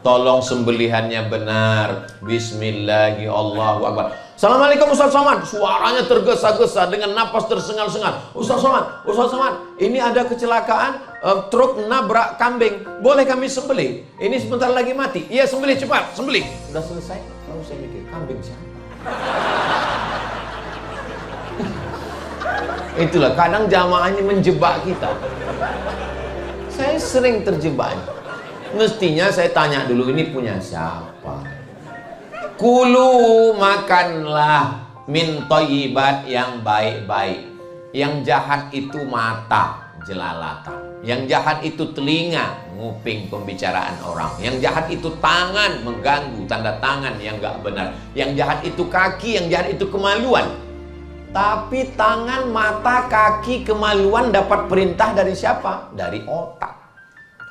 Tolong sembelihannya benar. Bismillahirrahmanirrahim. Allahu Akbar. Assalamualaikum Ustaz Somad. Suaranya tergesa-gesa dengan napas tersengal-sengal. Ustaz Somad, ini ada kecelakaan, truk nabrak kambing. Boleh kami sembelih? Ini sebentar lagi mati. Iya, sembelih cepat, sembelih. Sudah selesai. Lalu saya mikir, kambing siapa? Itulah kadang jamaahnya menjebak kita. Saya sering terjebak. Mestinya saya tanya dulu, ini punya siapa? Kulu, makanlah min thayyibat, yang baik-baik. Yang jahat itu mata, jelalatan. Yang jahat itu telinga, nguping pembicaraan orang. Yang jahat itu tangan, mengganggu, tanda tangan yang gak benar. Yang jahat itu kaki, yang jahat itu kemaluan. Tapi tangan, mata, kaki, kemaluan dapat perintah dari siapa? Dari otak.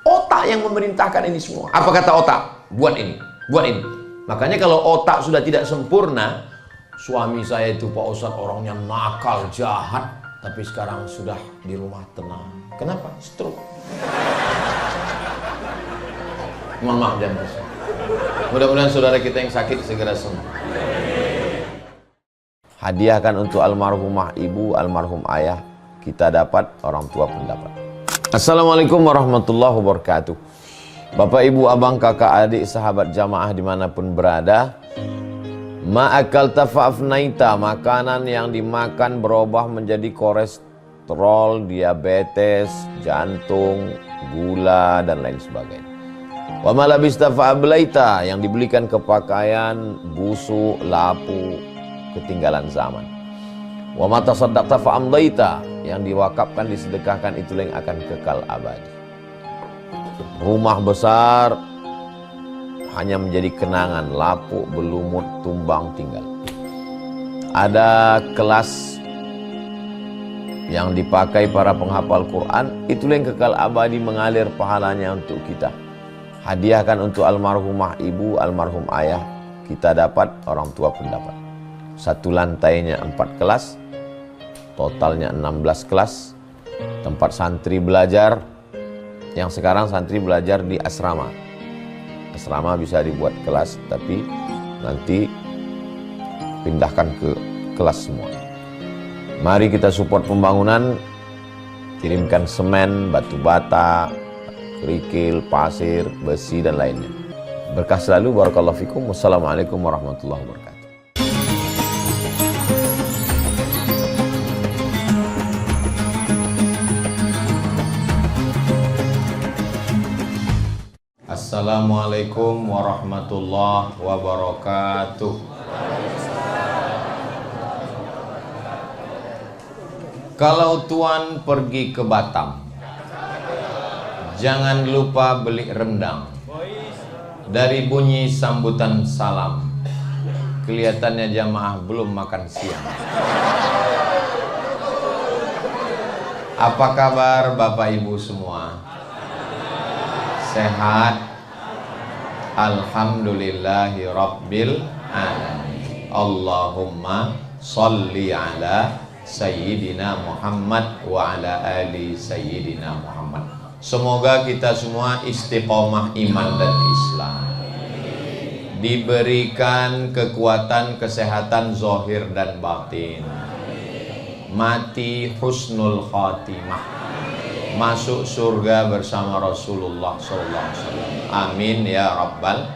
Otak yang memerintahkan ini semua. Apa kata otak? Buat ini, buat ini. Makanya kalau otak sudah tidak sempurna, suami saya itu Pak Ustadz orangnya nakal, jahat, tapi sekarang sudah di rumah tenang. Kenapa? Stroke. Mohon maaf jangan besar. Mudah-mudahan saudara kita yang sakit segera sembuh. Hadiahkan untuk almarhumah ibu, almarhum ayah. Kita dapat, orang tua pun dapat. Assalamualaikum warahmatullahi wabarakatuh. Bapak, ibu, abang, kakak, adik, sahabat jamaah dimanapun berada. Ma'akal tafa'afnaita, makanan yang dimakan berubah menjadi kolesterol, diabetes, jantung, gula, dan lain sebagainya. Wa malabista fa'ablaita, yang dibelikan ke pakaian, busuk, lapu, ketinggalan zaman. Wa mata saddaqta fa'amdaita, yang diwakafkan, disedekahkan, itu yang akan kekal abadi. Rumah besar hanya menjadi kenangan, lapuk, berlumut, tumbang, tinggal. Ada kelas yang dipakai para penghafal Quran, itu yang kekal abadi, mengalir pahalanya untuk kita. Hadiahkan untuk almarhumah ibu, almarhum ayah. Kita dapat, orang tua pun dapat. Satu lantainya 4 kelas, totalnya 16 kelas. Tempat santri belajar. Yang sekarang santri belajar di asrama. Asrama bisa dibuat kelas, tapi nanti pindahkan ke kelas semua. Mari kita support pembangunan. Kirimkan semen, batu bata, kerikil, pasir, besi, dan lainnya. Berkah selalu. Barakallahu fikum. Wassalamualaikum warahmatullahi wabarakatuh. Assalamualaikum warahmatullahi wabarakatuh. Kalau tuan pergi ke Batam, jangan lupa beli rendang. Dari bunyi sambutan salam, kelihatannya jamaah belum makan siang. Apa kabar Bapak Ibu semua? Sehat? Alhamdulillahi Rabbil Alamin. Allahumma salli ala Sayyidina Muhammad wa ala ali Sayyidina Muhammad. Semoga kita semua istiqomah iman dan Islam, diberikan kekuatan, kesehatan zahir dan batin, mati husnul khatimah, masuk surga bersama Rasulullah SAW. Amin ya Rabbal.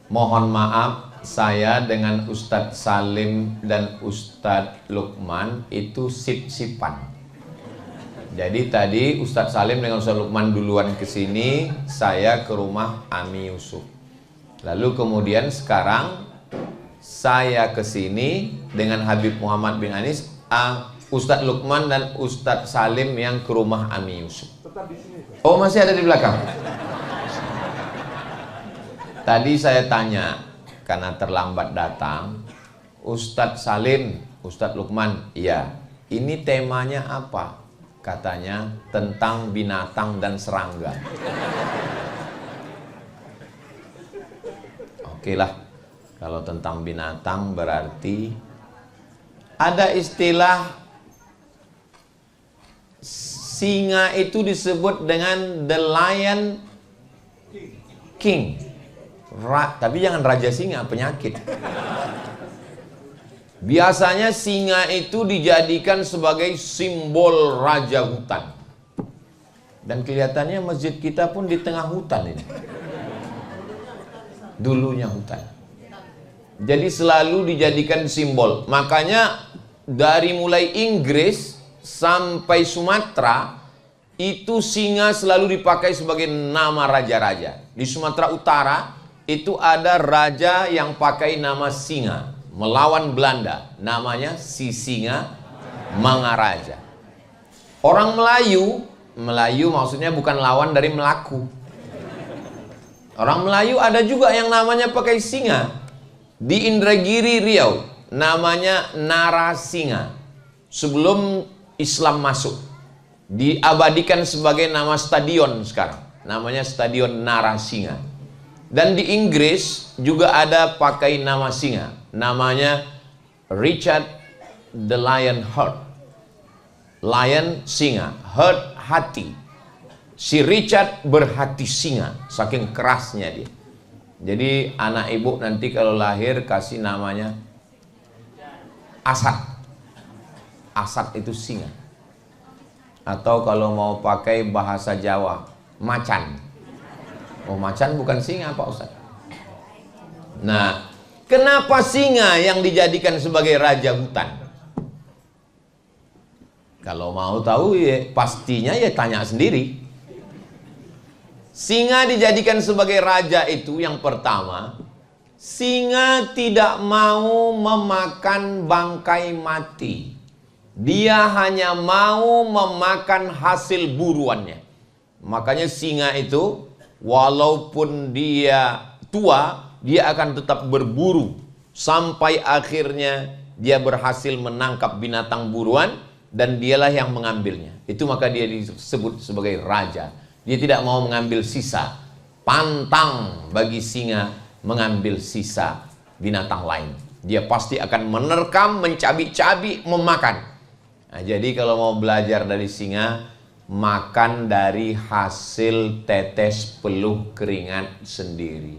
Mohon maaf, saya dengan Ustadz Salim dan Ustadz Lukman itu sip-sipan. Jadi tadi Ustadz Salim dengan Ustadz Lukman duluan ke sini, saya ke rumah Ami Yusuf. Lalu kemudian sekarang saya ke sini dengan Habib Muhammad bin Anis, Ustadz Lukman dan Ustadz Salim yang ke rumah Ami Yusuf. Oh, masih ada di belakang. Tadi saya tanya, karena terlambat datang, Ustadz Salim, Ustadz Lukman, iya, ini temanya apa? Katanya tentang binatang dan serangga. Oke lah, kalau tentang binatang berarti ada istilah singa itu disebut dengan the lion king. Tapi jangan raja singa, penyakit. Biasanya singa itu dijadikan sebagai simbol raja hutan. Dan kelihatannya masjid kita pun di tengah hutan ini. Dulunya hutan. Jadi selalu dijadikan simbol. Makanya dari mulai Inggris sampai Sumatera, itu singa selalu dipakai sebagai nama raja-raja. Di Sumatera Utara itu ada raja yang pakai nama singa melawan Belanda, namanya si Singa Mangaraja. Orang Melayu maksudnya bukan lawan dari Melaku. Orang Melayu ada juga yang namanya pakai singa. Di Indragiri Riau namanya Narasinga. Sebelum Islam masuk, diabadikan sebagai nama stadion sekarang. Namanya Stadion Narasinga. Dan di Inggris juga ada pakai nama singa. Namanya Richard the Lion Heart. Lion singa, heart hati. Si Richard berhati singa, saking kerasnya dia. Jadi anak ibu nanti kalau lahir kasih namanya Asad. Asad itu singa. Atau kalau mau pakai bahasa Jawa, macan. Oh, macan bukan singa Pak Ustaz. Nah, kenapa singa yang dijadikan sebagai raja hutan? Kalau mau tahu ya pastinya ya tanya sendiri. Singa dijadikan sebagai raja itu yang pertama, singa tidak mau memakan bangkai mati. Dia hanya mau memakan hasil buruannya. Makanya singa itu walaupun dia tua, dia akan tetap berburu sampai akhirnya dia berhasil menangkap binatang buruan dan dialah yang mengambilnya. Itu maka dia disebut sebagai raja. Dia tidak mau mengambil sisa. Pantang bagi singa mengambil sisa binatang lain. Dia pasti akan menerkam, mencabik-cabik, memakan. Nah, jadi kalau mau belajar dari singa, makan dari hasil tetes peluh keringat sendiri.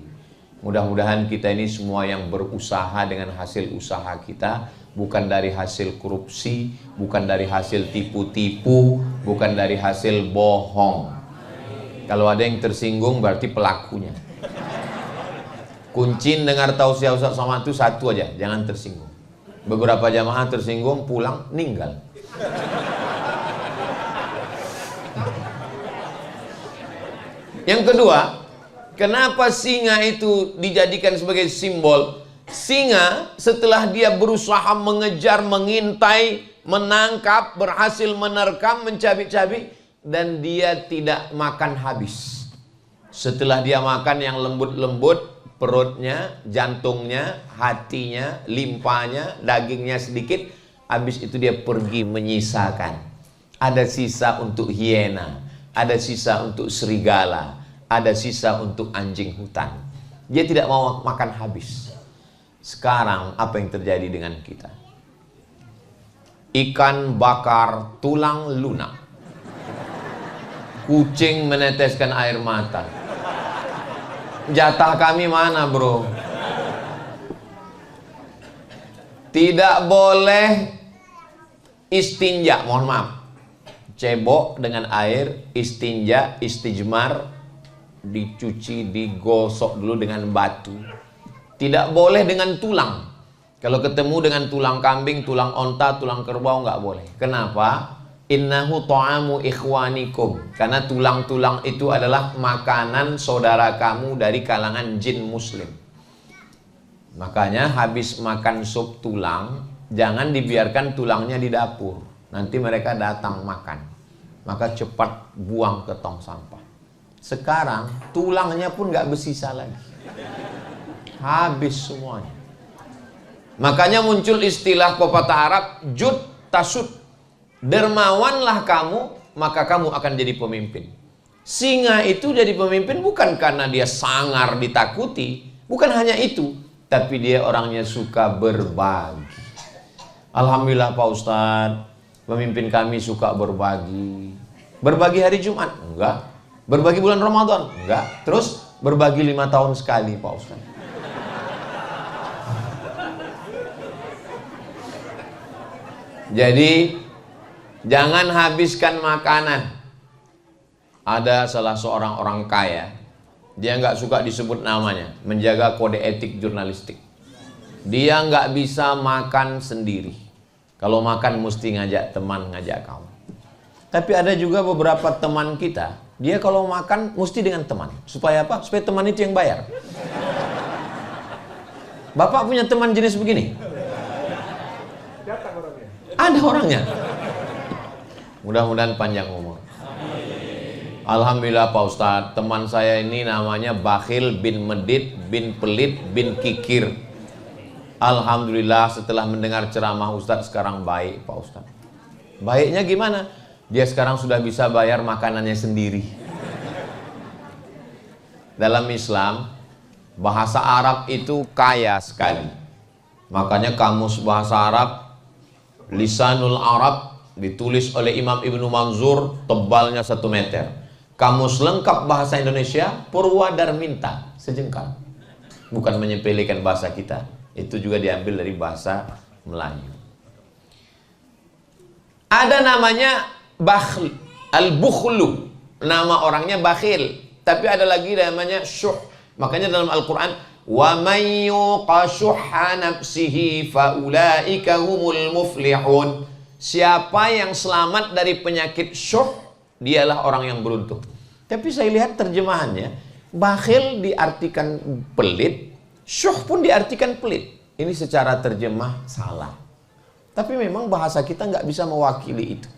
Mudah-mudahan kita ini semua yang berusaha dengan hasil usaha kita, bukan dari hasil korupsi, bukan dari hasil tipu-tipu, bukan dari hasil bohong. Kalau ada yang tersinggung berarti pelakunya. Kuncin dengar tausiah Ustaz Somad itu satu aja, jangan tersinggung. Beberapa jamaah tersinggung pulang ninggal. Yang kedua, kenapa singa itu dijadikan sebagai simbol? Singa setelah dia berusaha mengejar, mengintai, menangkap, berhasil menerkam, mencabik-cabik, dan dia tidak makan habis. Setelah dia makan yang lembut-lembut, perutnya, jantungnya, hatinya, limpanya, dagingnya sedikit, habis itu dia pergi menyisakan. Ada sisa untuk hiena, ada sisa untuk serigala, ada sisa untuk anjing hutan. Dia tidak mau makan habis. Sekarang apa yang terjadi dengan kita? Ikan bakar tulang lunak. Kucing meneteskan air mata. Jatah kami mana, bro? Tidak boleh istinja, mohon maaf. Cebok dengan air, istinja, istijmar, dicuci, digosok dulu dengan batu. Tidak boleh dengan tulang. Kalau ketemu dengan tulang kambing, tulang onta, tulang kerbau nggak boleh. Kenapa? Innahu ta'amu ikhwanikum. Karena tulang-tulang itu adalah makanan saudara kamu dari kalangan jin muslim. Makanya habis makan sup tulang, jangan dibiarkan tulangnya di dapur. Nanti mereka datang makan. Maka cepat buang ke tong sampah. Sekarang tulangnya pun nggak bersisa lagi. Habis semuanya. Makanya muncul istilah pepatah Arab, jud tasud. Dermawanlah kamu, maka kamu akan jadi pemimpin. Singa itu jadi pemimpin bukan karena dia sangar ditakuti, bukan hanya itu, tapi dia orangnya suka berbagi. Alhamdulillah Pak Ustadz, pemimpin kami suka berbagi. Berbagi hari Jumat? Enggak. Berbagi bulan Ramadan? Enggak. Terus berbagi 5 tahun sekali Pak Ustaz. Jadi jangan habiskan makanan. Ada salah seorang orang kaya, dia nggak suka disebut namanya, menjaga kode etik jurnalistik. Dia nggak bisa makan sendiri. Kalau makan mesti ngajak teman, ngajak kawan. Tapi ada juga beberapa teman kita, dia kalau makan mesti dengan teman. Supaya apa? Supaya teman itu yang bayar. Bapak punya teman jenis begini? Ada orangnya. Mudah-mudahan panjang umur. Alhamdulillah Pak Ustadz, teman saya ini namanya Bakhil bin Medit bin Pelit bin Kikir. Alhamdulillah setelah mendengar ceramah Ustadz sekarang baik Pak Ustadz. Baiknya gimana? Dia sekarang sudah bisa bayar makanannya sendiri. Dalam Islam, bahasa Arab itu kaya sekali. Makanya kamus bahasa Arab, Lisanul Arab, ditulis oleh Imam Ibnu Manzur, tebalnya 1 meter. Kamus lengkap bahasa Indonesia, Purwadarminta, sejengkal. Bukan menyepelekan bahasa kita. Itu juga diambil dari bahasa Melayu. Ada namanya Bakhl, Al-Bukhlu. Nama orangnya Bakhil. Tapi ada lagi namanya Syuh. Makanya dalam Al-Quran, wa may yuqa syuhha nafsihi faulaika humul muflihun. Siapa yang selamat dari penyakit syuh, dialah orang yang beruntung. Tapi saya lihat terjemahannya, bakhil diartikan pelit, syuh pun diartikan pelit. Ini secara terjemah salah. Tapi memang bahasa kita nggak bisa mewakili itu.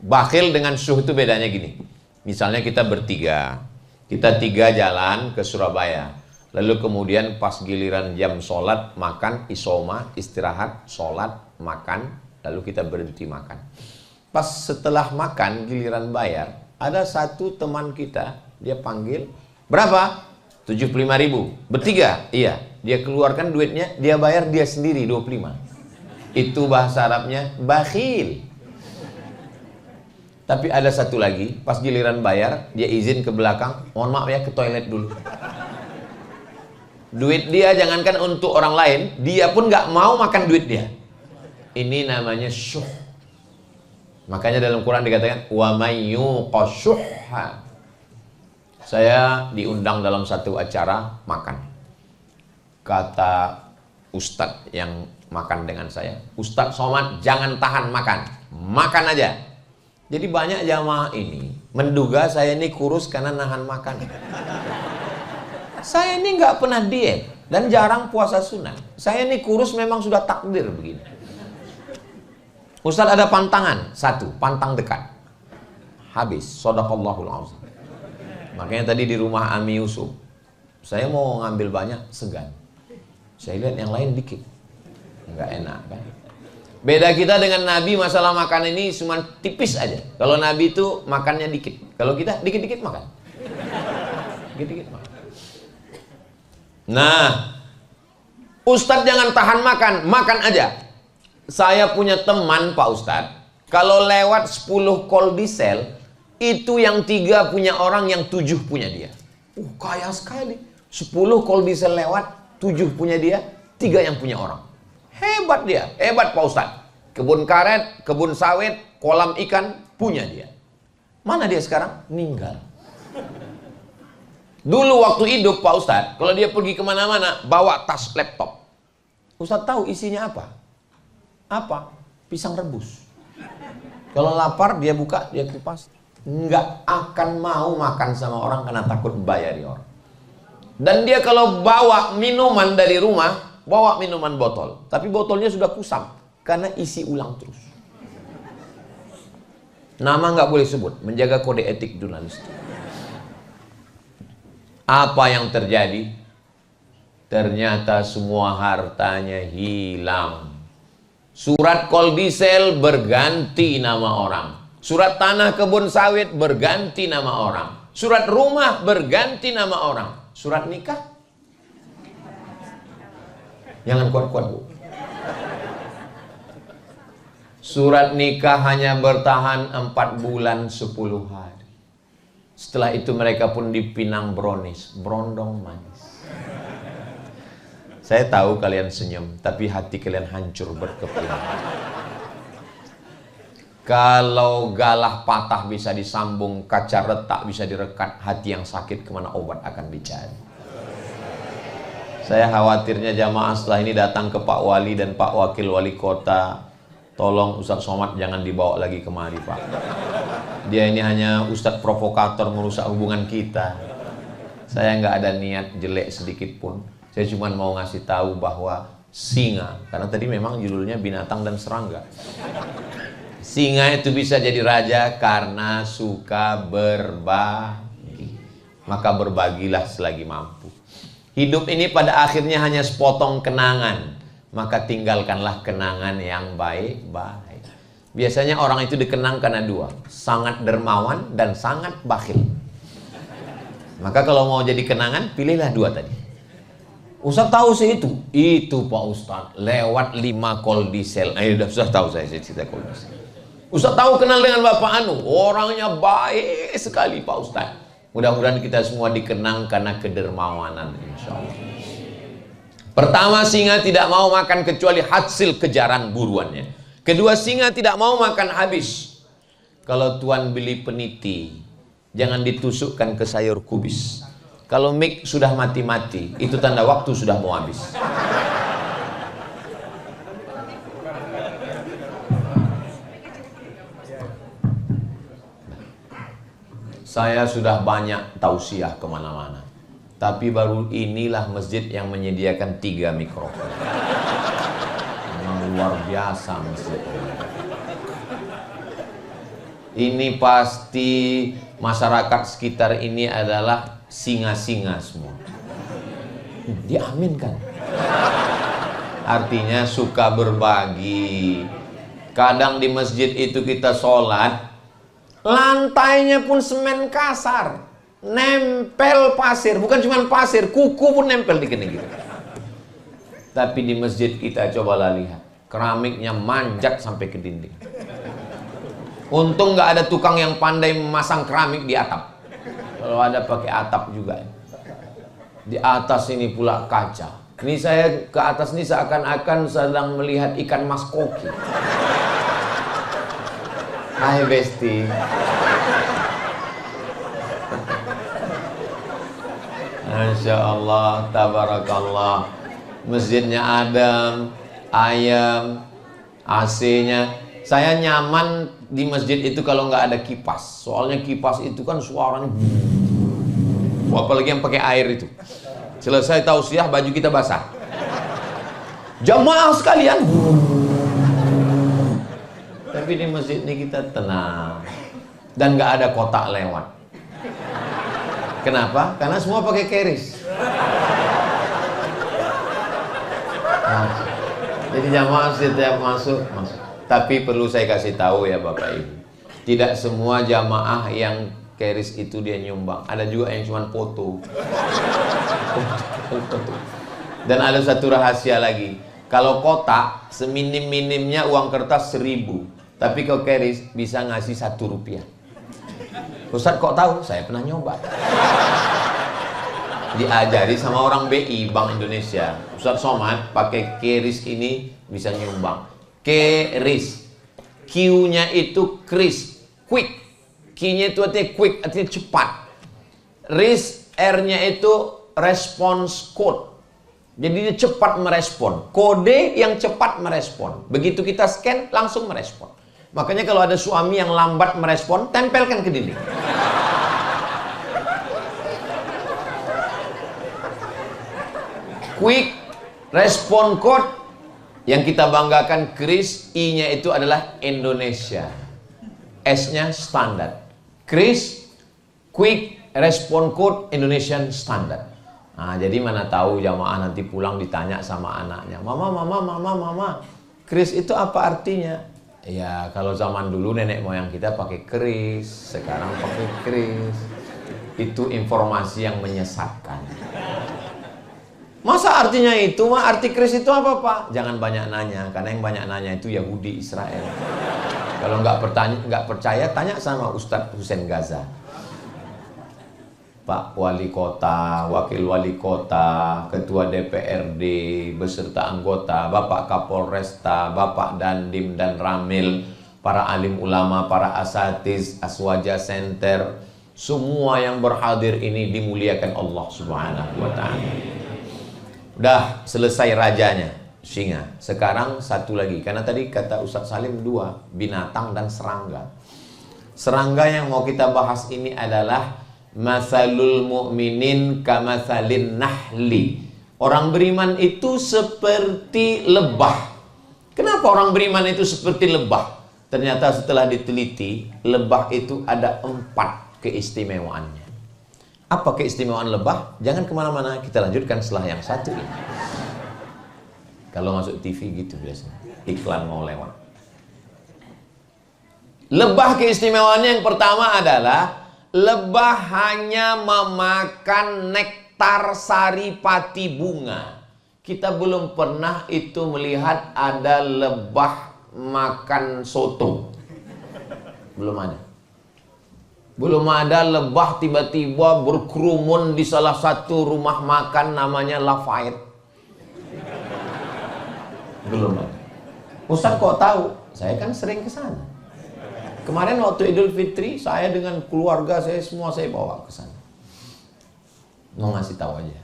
Bakhil dengan syuh itu bedanya gini. Misalnya kita bertiga, kita 3 jalan ke Surabaya. Lalu kemudian pas giliran jam sholat, makan, isoma, istirahat, sholat, makan, lalu kita berhenti makan. Pas setelah makan, giliran bayar, ada satu teman kita, dia panggil, berapa? 75.000. Bertiga? Iya. Dia keluarkan duitnya, dia bayar dia sendiri 25. Itu bahasa Arabnya bakhil. Tapi ada satu lagi, pas giliran bayar, dia izin ke belakang, mohon maaf ya, ke toilet dulu. Duit dia jangankan untuk orang lain, dia pun nggak mau makan duit dia. Ini namanya syuh. Makanya dalam Quran dikatakan wa may yuqa syuhha. Saya diundang dalam satu acara makan. Kata ustadz yang makan dengan saya, Ustadz Somad jangan tahan makan, makan aja. Jadi banyak jamaah ini menduga saya ini kurus karena nahan makan. Saya ini nggak pernah diet dan jarang puasa sunnah. Saya ini kurus memang sudah takdir begini. Ustadz ada pantangan, 1, pantang dekat. Habis, shadaqallahul azim. Makanya tadi di rumah Ami Yusuf, saya mau ngambil banyak, segan. Saya lihat yang lain dikit. Enggak enak kan. Beda kita dengan Nabi masalah makan ini cuma tipis aja. Kalau Nabi itu makannya dikit. Kalau kita dikit-dikit makan. Dikit-dikit makan. Nah, Ustadz jangan tahan makan, makan aja. Saya punya teman Pak Ustadz, kalau lewat 10 kol diesel, itu yang 3 punya orang, yang 7 punya dia. Kaya sekali. 10 kol diesel lewat, 7 punya dia, 3 yang punya orang. Hebat dia, hebat Pak Ustadz. Kebun karet, kebun sawit, kolam ikan, punya dia. Mana dia sekarang? Meninggal. Dulu waktu hidup Pak Ustadz, kalau dia pergi kemana-mana, bawa tas laptop. Ustadz tahu isinya apa? Apa? Pisang rebus. Kalau lapar dia buka, dia kupas. Nggak akan mau makan sama orang karena takut bayari orang. Dan dia kalau bawa minuman dari rumah, bawa minuman botol. Tapi botolnya sudah kusam karena isi ulang terus. Nama nggak boleh sebut, menjaga kode etik jurnalistik. Apa yang terjadi? Ternyata semua hartanya hilang. Surat kol diesel berganti nama orang. Surat tanah kebun sawit berganti nama orang. Surat rumah berganti nama orang. Surat nikah? Jangan kuat-kuat, Bu. Surat nikah hanya bertahan 4 bulan 10 hari. Setelah itu mereka pun dipinang brownies, brondong manis. Saya tahu kalian senyum, tapi hati kalian hancur berkeping. Kalau galah patah bisa disambung, kaca retak bisa direkat, hati yang sakit kemana obat akan dicari. Saya khawatirnya jamaah setelah ini datang ke Pak Wali dan Pak Wakil Wali Kota, tolong Ustadz Somad jangan dibawa lagi kemari Pak. Dia ini hanya Ustadz provokator merusak hubungan kita. Saya nggak ada niat jelek sedikit pun. Saya cuma mau ngasih tahu bahwa singa, karena tadi memang judulnya binatang dan serangga. Singa itu bisa jadi raja karena suka berbagi. Maka berbagilah selagi mampu. Hidup ini pada akhirnya hanya sepotong kenangan. Maka tinggalkanlah kenangan yang baik-baik. Biasanya orang itu dikenang karena dua, sangat dermawan dan sangat bakhil. Maka kalau mau jadi kenangan, pilihlah dua tadi. Ustaz tahu sih itu Pak Ustaz lewat 5 call diesel. Sudah tahu saya cerita call diesel. Ustaz tahu kenal dengan Bapak Anu, orangnya baik sekali Pak Ustaz. Mudah-mudahan kita semua dikenang karena kedermawanan, insya Allah. Pertama, singa tidak mau makan kecuali hasil kejaran buruannya. Kedua, singa tidak mau makan habis. Kalau tuan beli peniti, jangan ditusukkan ke sayur kubis. Kalau mik sudah mati-mati, itu tanda waktu sudah mau habis. Saya sudah banyak tausiah kemana-mana, tapi baru inilah masjid yang menyediakan 3 mikrofon. Luar biasa masjid ini. Pasti masyarakat sekitar ini adalah singa-singa semua. Diaminkan. Artinya suka berbagi. Kadang di masjid itu kita sholat, lantainya pun semen kasar, nempel pasir, bukan cuma pasir, kuku pun nempel di gini gitu. Tapi di masjid kita cobalah lihat, keramiknya manjat sampai ke dinding. Untung nggak ada tukang yang pandai memasang keramik di atap. Kalau ada pakai atap juga. Di atas ini pula kaca. Ini saya ke atas ini seakan-akan sedang melihat ikan mas koki. Hai Besti. Masya Allah, tabarakallah. Masjidnya adem, ayam, AC-nya. Saya nyaman di masjid itu kalau nggak ada kipas. Soalnya kipas itu kan suaranya, apalagi yang pakai air itu. Selesai tausiah, baju kita basah. Jamaah sekalian. Tapi di masjid ini kita tenang dan nggak ada kotak lewat. Kenapa? Karena semua pakai keris. Jadi jamaah setiap masuk. Tapi perlu saya kasih tahu ya Bapak Ibu, tidak semua jamaah yang keris itu dia nyumbang. Ada juga yang cuma foto. Dan ada satu rahasia lagi. Kalau kotak seminim-minimnya uang kertas 1000, tapi kalau keris bisa ngasih 1 rupiah. Ustaz kok tahu? Saya pernah nyoba. Diajari sama orang BI, Bank Indonesia. Ustaz Somad pakai keris ini bisa nyumbang. Keris, Q-nya itu kris, quick. Q-nya itu artinya quick, artinya cepat. RIS, R-nya itu response code. Jadi dia cepat merespon. Kode yang cepat merespon. Begitu kita scan, langsung merespon. Makanya kalau ada suami yang lambat merespon, tempelkan ke dinding. Quick respon code. Yang kita banggakan kris, I-nya itu adalah Indonesia, S-nya standar. Kris, Quick Response Code Indonesian Standard. Nah, jadi mana tahu jamaah nanti pulang ditanya sama anaknya, Mama, kris itu apa artinya? Ya, kalau zaman dulu nenek moyang kita pakai kris, sekarang pakai kris. Itu informasi yang menyesatkan. Masa artinya itu, arti kris itu apa Pak? Jangan banyak nanya, karena yang banyak nanya itu Yahudi Israel. Kalau nggak percaya, tanya sama Ustadz Hussein Gaza. Pak Wali Kota, Wakil Wali Kota, Ketua DPRD, beserta anggota, Bapak Kapolresta, Bapak Dandim dan Ramil, para alim ulama, para asatiz, Aswaja Center, semua yang berhadir ini dimuliakan Allah Subhanahu wa Ta'ala. Udah selesai rajanya, singa. Sekarang satu lagi, karena tadi kata Ustaz Salim dua, binatang dan serangga. Serangga yang mau kita bahas ini adalah masalul mu'minin kamatsalin nahli. Orang beriman itu seperti lebah. Kenapa orang beriman itu seperti lebah? Ternyata setelah diteliti, lebah itu ada 4 keistimewaannya. Apa keistimewaan lebah? Jangan kemana-mana, kita lanjutkan setelah yang satu ini. Kalau masuk TV gitu biasanya, iklan mau lewat. Lebah keistimewaannya yang pertama adalah lebah hanya memakan nektar saripati bunga. Kita belum pernah itu melihat ada lebah makan soto. Belum ada. Belum ada lebah tiba-tiba berkerumun di salah satu rumah makan namanya Lafayette. Belum ada. Ustaz kok tahu? Saya kan sering ke sana. Kemarin waktu Idul Fitri, saya dengan keluarga saya semua saya bawa ke sana. Mau ngasih tahu aja.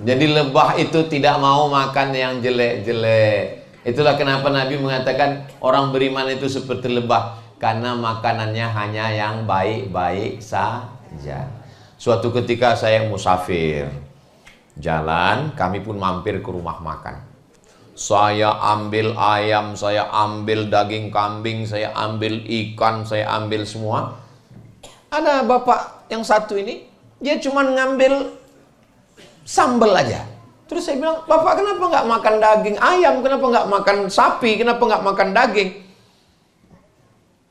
Jadi lebah itu tidak mau makan yang jelek-jelek. Itulah kenapa Nabi mengatakan orang beriman itu seperti lebah, karena makanannya hanya yang baik-baik saja. Suatu ketika saya musafir, jalan, kami pun mampir ke rumah makan. Saya ambil ayam, saya ambil daging kambing, saya ambil ikan, saya ambil semua. Ada bapak yang satu ini, dia cuma ngambil sambal aja. Terus saya bilang, bapak kenapa nggak makan daging ayam? Kenapa nggak makan sapi? Kenapa nggak makan daging?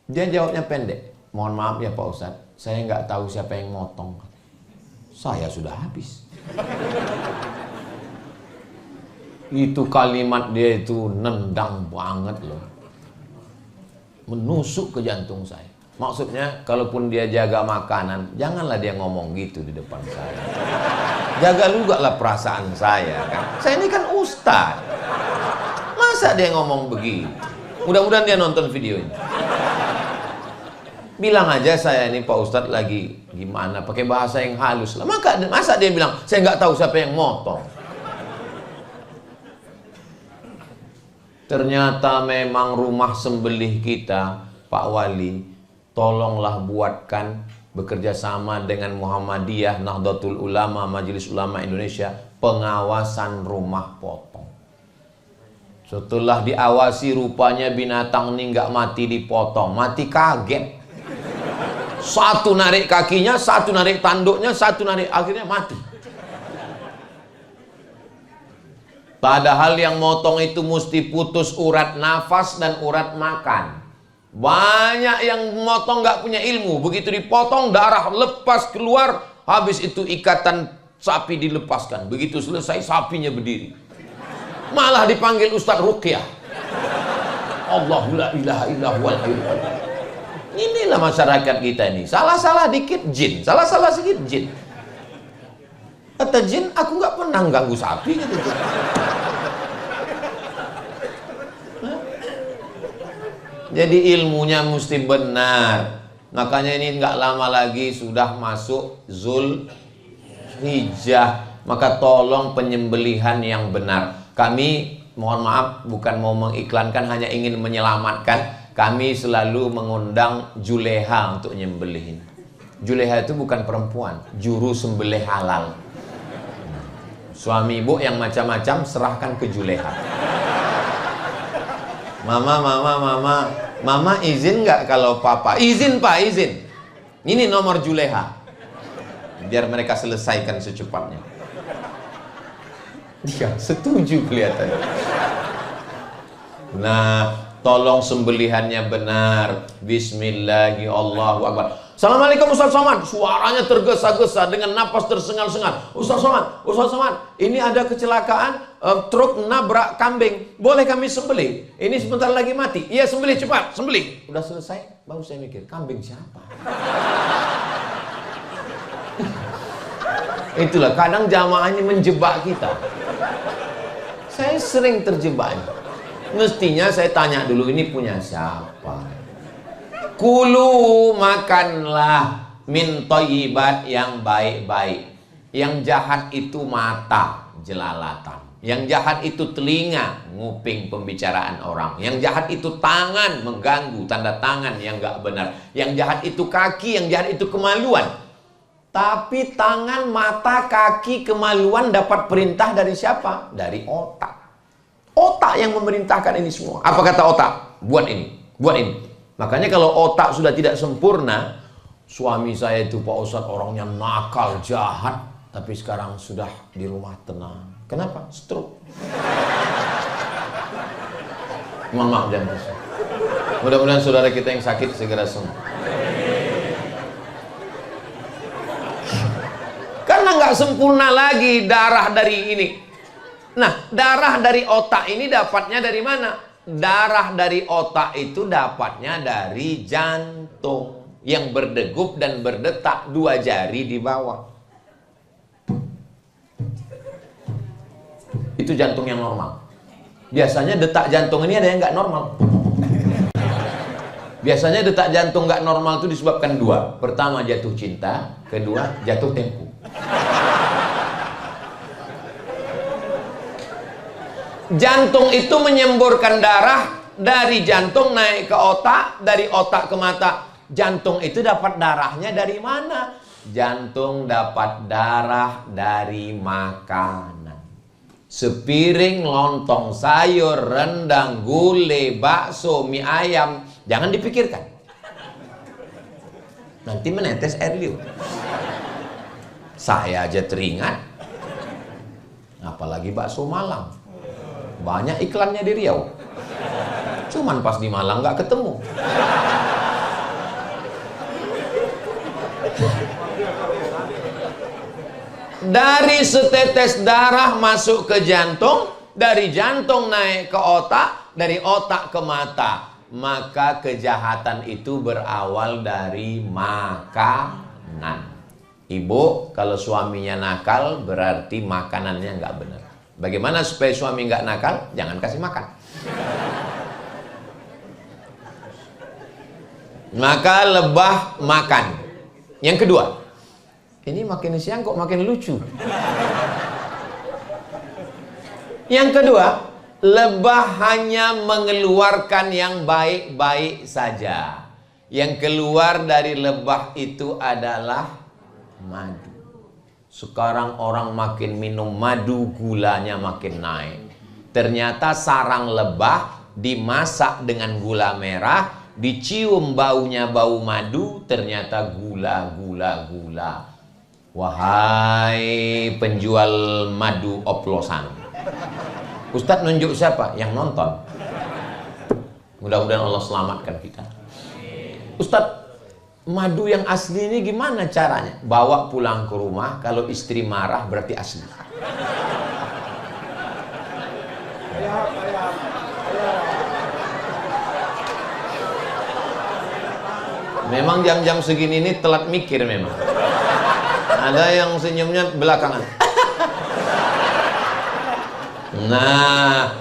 Dia jawabnya pendek. Mohon maaf ya Pak Ustadz, saya nggak tahu siapa yang motong. Saya sudah habis. Itu kalimat dia itu nendang banget loh. Menusuk ke jantung saya. Maksudnya kalaupun dia jaga makanan, janganlah dia ngomong gitu di depan saya. Jaga juga lah perasaan saya kan. Saya ini kan ustaz. Masa dia ngomong begitu? Mudah-mudahan dia nonton video ini. Bilang aja saya ini Pak Ustadz lagi gimana, pakai bahasa yang halus lah. Masa dia bilang saya nggak tahu siapa yang motong. Ternyata memang rumah sembelih kita, Pak Wali, tolonglah buatkan bekerja sama dengan Muhammadiyah, Nahdlatul Ulama, Majelis Ulama Indonesia, pengawasan rumah potong. Setelah diawasi rupanya binatang ini nggak mati dipotong, mati kaget. Satu narik kakinya, satu narik tanduknya, satu narik, akhirnya mati. Padahal yang motong itu mesti putus urat nafas dan urat makan. Banyak yang motong nggak punya ilmu. Begitu dipotong darah lepas keluar, habis itu ikatan sapi dilepaskan. Begitu selesai sapinya berdiri. Malah dipanggil Ustadz Ruqyah. Allahu la ilaha illa huwal hayyul qayyum. Inilah masyarakat kita ini. Salah-salah dikit jin, salah-salah sedikit jin. Kata jin, aku nggak pernah ganggu sapi gitu. Jadi ilmunya mesti benar. Makanya ini nggak lama lagi sudah masuk Zulhijjah. Maka tolong penyembelihan yang benar. Kami mohon maaf bukan mau mengiklankan, hanya ingin menyelamatkan. Kami selalu mengundang juleha untuk nyembelihin. Juleha itu bukan perempuan, juru sembelih halal. Suami ibu yang macam-macam serahkan ke juleha. Mama izin nggak kalau papa? Izin pak, izin. Ini nomor juleha. Biar mereka selesaikan secepatnya. Dia setuju kelihatannya. Nah, tolong sembelihannya benar. Bismillahirrahmanirrahim. Allahu Akbar. Assalamualaikum Ustaz Somad. Suaranya tergesa-gesa dengan napas tersengal-sengal. Ustaz Somad, ini ada kecelakaan, truk nabrak kambing. Boleh kami sembelih? Ini sebentar lagi mati. Iya, sembelih cepat, sembelih. Udah selesai, baru saya mikir, kambing siapa? Itulah kadang jamaah ini menjebak kita. Saya sering terjebak. Mestinya saya tanya dulu, ini punya siapa? Kulu, makanlah min thayyibat, yang baik-baik. Yang jahat itu mata, jelalatan. Yang jahat itu telinga, nguping pembicaraan orang. Yang jahat itu tangan, mengganggu tanda tangan yang gak benar. Yang jahat itu kaki, yang jahat itu kemaluan. Tapi tangan, mata, kaki, kemaluan dapat perintah dari siapa? Dari otak. Otak yang memerintahkan ini semua. Apa kata otak? Buat ini, buat ini. Makanya kalau otak sudah tidak sempurna, suami saya itu Pak Ustadz orangnya nakal, jahat, tapi sekarang sudah di rumah tenang. Kenapa? Stroke. Mohon maaf jangan pusing. Mudah-mudahan saudara kita yang sakit segera sembuh. Karena nggak sempurna lagi darah dari ini. Nah, darah dari otak ini dapatnya dari mana? Darah dari otak itu dapatnya dari jantung yang berdegup dan berdetak 2 jari di bawah. Itu jantung yang normal. Biasanya detak jantung ini ada yang nggak normal. Biasanya detak jantung nggak normal itu disebabkan 2. Pertama jatuh cinta, kedua jatuh tempo. Jantung itu menyemburkan darah dari jantung naik ke otak, dari otak ke mata. Jantung itu dapat darahnya dari mana? Jantung dapat darah dari makanan. Sepiring lontong sayur, rendang, gulai, bakso, mie ayam, jangan dipikirkan. Nanti menetes air liur. Saya aja teringat. Apalagi bakso Malang. Banyak iklannya di Riau. Cuman pas di Malang nggak ketemu. Dari setetes darah masuk ke jantung, dari jantung naik ke otak, dari otak ke mata. Maka kejahatan itu berawal dari makanan. Ibu, kalau suaminya nakal berarti makanannya nggak benar. Bagaimana supaya suami nggak nakal? Jangan kasih makan. Maka lebah makan. Yang kedua, ini makin siang kok makin lucu. Yang kedua, lebah hanya mengeluarkan yang baik-baik saja. Yang keluar dari lebah itu adalah madu. Sekarang orang makin minum madu, gulanya makin naik. Ternyata sarang lebah dimasak dengan gula merah, dicium baunya bau madu, ternyata gula. Wahai penjual madu oplosan. Ustadz nunjuk siapa? Yang nonton. Mudah-mudahan Allah selamatkan kita. Ustadz, madu yang asli ini gimana caranya? Bawa pulang ke rumah, kalau istri marah berarti asli. Memang jam-jam segini ini telat mikir memang. Ada yang senyumnya belakangan. Nah,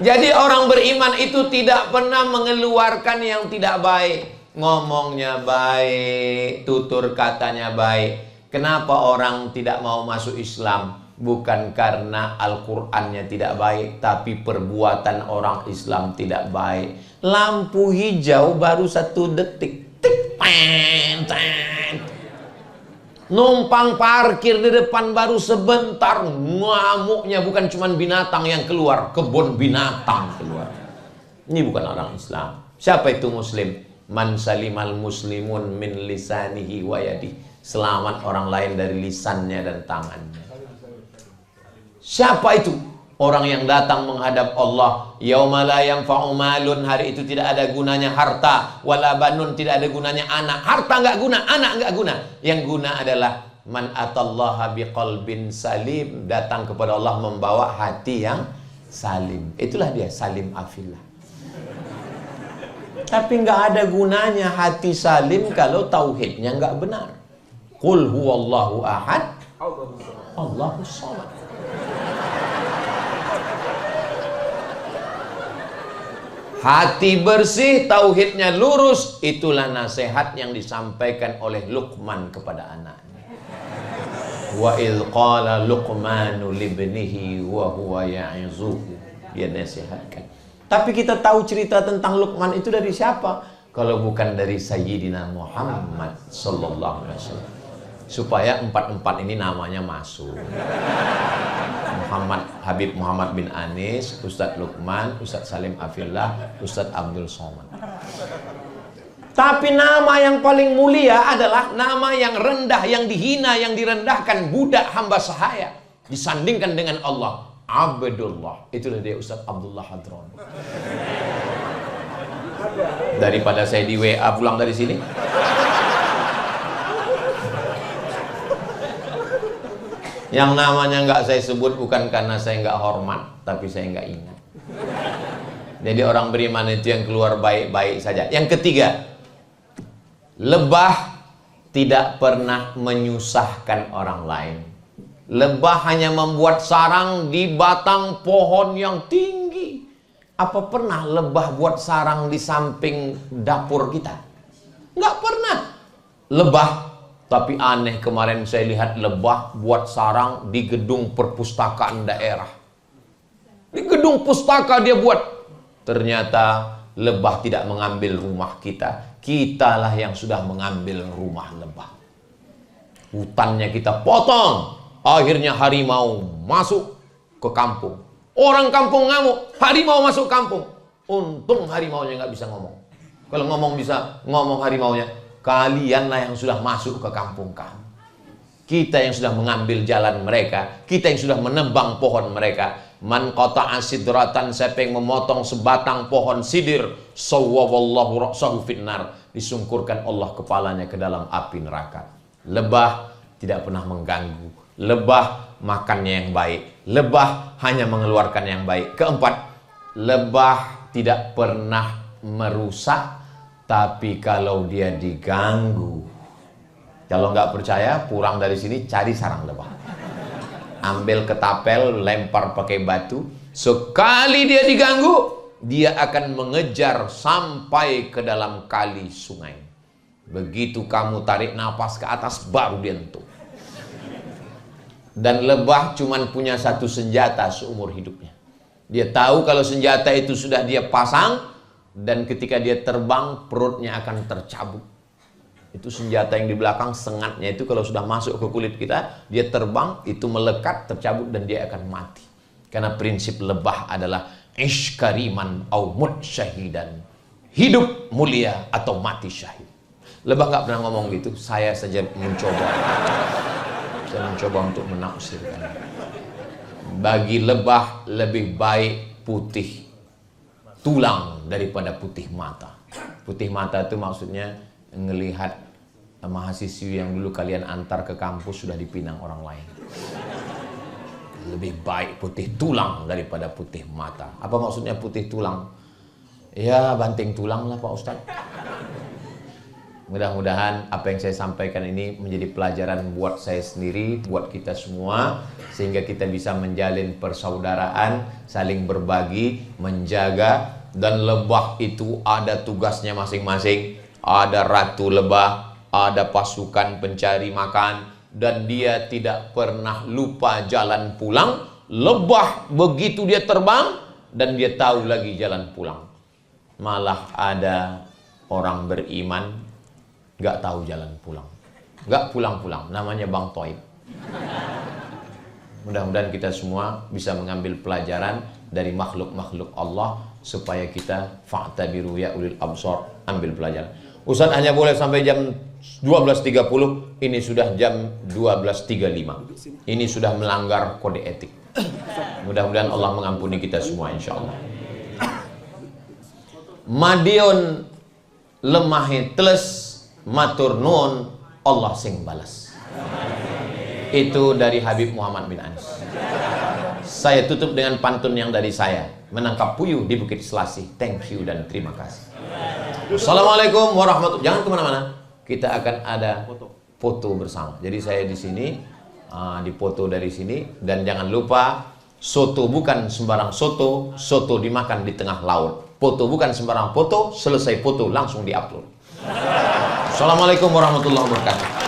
jadi orang beriman itu tidak pernah mengeluarkan yang tidak baik. Ngomongnya baik, tutur katanya baik. Kenapa orang tidak mau masuk Islam? Bukan karena Al-Qur'annya tidak baik, tapi perbuatan orang Islam tidak baik. Lampu hijau baru 1 detik. Tik, pen, ten. Numpang parkir di depan baru sebentar, ngamuknya bukan cuma binatang yang keluar, kebun binatang keluar. Ini bukan orang Islam. Siapa itu muslim? Man salimal muslimun min lisanihi wa yadi. Selamat orang lain dari lisannya dan tangannya. Siapa itu? Orang yang datang menghadap Allah. Yauma la yanfa'u malun, hari itu tidak ada gunanya harta, wala banun, tidak ada gunanya anak. Harta enggak guna, anak enggak guna. Yang guna adalah man atallaha biqalbin salim, datang kepada Allah membawa hati yang salim. Itulah dia salim afillah. Tapi nggak ada gunanya hati salim kalau tauhidnya nggak benar. Qul huwallahu ahad, Allahus samad. Hati bersih, tauhidnya lurus, itulah nasihat yang disampaikan oleh Luqman kepada anaknya. Wa idh qala Luqmanu libnihi wa huwa ya'izuhu. Dia nasihatkan. Tapi kita tahu cerita tentang Luqman itu dari siapa? Kalau bukan dari Sayyidina Muhammad sallallahu alaihi wasallam. Supaya empat-empat ini namanya masuk. Habib Muhammad bin Anis, Ustadz Luqman, Ustadz Salim Afillah, Ustadz Abdul Somad. Tapi nama yang paling mulia adalah nama yang rendah, yang dihina, yang direndahkan, budak hamba sahaya, disandingkan dengan Allah, Abdullah. Itulah dia Ustadz Abdullah Hadron. Daripada saya di WA pulang dari sini, yang namanya nggak saya sebut bukan karena saya nggak hormat, tapi saya nggak ingat. Jadi orang beriman itu yang keluar baik-baik saja. Yang ketiga, lebah tidak pernah menyusahkan orang lain. Lebah hanya membuat sarang di batang pohon yang tinggi. Apa pernah lebah buat sarang di samping dapur kita? Nggak pernah. Lebah. Tapi aneh, kemarin saya lihat lebah buat sarang di gedung perpustakaan daerah. Di gedung pustaka dia buat. Ternyata lebah tidak mengambil rumah kita. Kitalah yang sudah mengambil rumah lebah. Hutannya kita potong. Akhirnya harimau masuk ke kampung. Orang kampung ngamuk, harimau masuk kampung. Untung harimaunya nggak bisa ngomong. Kalau ngomong bisa ngomong harimaunya. Kalianlah yang sudah masuk ke kampung kami. Kita yang sudah mengambil jalan mereka. Kita yang sudah menebang pohon mereka. Man qata'a sidratan, siapa yang memotong sebatang pohon sidir, sawwallahu ra'sahu finnar, disungkurkan Allah kepalanya ke dalam api neraka. Lebah tidak pernah mengganggu. Lebah makannya yang baik. Lebah hanya mengeluarkan yang baik. Keempat, lebah tidak pernah merusak. Tapi kalau dia diganggu, kalau nggak percaya, pulang dari sini cari sarang lebah. Ambil ketapel, lempar pakai batu. Sekali dia diganggu, dia akan mengejar sampai ke dalam kali sungai. Begitu kamu tarik nafas ke atas, baru dia entuk. Dan lebah cuman punya satu senjata seumur hidupnya. Dia tahu kalau senjata itu sudah dia pasang, dan ketika dia terbang, perutnya akan tercabut. Itu senjata yang di belakang, sengatnya itu kalau sudah masuk ke kulit kita, dia terbang, itu melekat, tercabut, dan dia akan mati. Karena prinsip lebah adalah ish kariman au mut syahidan. Hidup mulia atau mati syahid. Lebah nggak pernah ngomong gitu. Saya saja mencoba. Saya mencoba untuk menafsirkan. Bagi lebah lebih baik putih tulang daripada putih mata. Putih mata itu maksudnya ngelihat mahasiswi yang dulu kalian antar ke kampus sudah dipinang orang lain. Lebih baik putih tulang daripada putih mata. Apa maksudnya putih tulang? Ya banting tulang lah Pak Ustadz. Mudah-mudahan apa yang saya sampaikan ini menjadi pelajaran buat saya sendiri, buat kita semua, sehingga kita bisa menjalin persaudaraan, saling berbagi, menjaga. Dan lebah itu ada tugasnya masing-masing. Ada ratu lebah, ada pasukan pencari makan, dan dia tidak pernah lupa jalan pulang. Lebah begitu dia terbang, dan dia tahu lagi jalan pulang. Malah ada orang beriman nggak tahu jalan pulang, nggak pulang-pulang, namanya Bang Toib. Mudah-mudahan kita semua bisa mengambil pelajaran dari makhluk-makhluk Allah, supaya kita fa'tabiru ya ulil absar, ambil pelajaran. Ustaz hanya boleh sampai jam 12.30, ini sudah jam 12.35. Ini sudah melanggar kode etik. Mudah-mudahan Allah mengampuni kita semua insyaallah. Madiun lemahe teles matur nuwun Allah sing balas. Itu dari Habib Muhammad bin Anis. Saya tutup dengan pantun yang dari saya. Menangkap puyuh di Bukit Selasih. Thank you dan terima kasih. Assalamualaikum warahmatullahi wabarakatuh. Jangan kemana-mana. Kita akan ada foto bersama. Jadi saya di sini, dipoto dari sini, dan jangan lupa soto bukan sembarang soto, soto dimakan di tengah laut. Foto bukan sembarang foto, selesai foto langsung diupload. Assalamualaikum warahmatullahi wabarakatuh.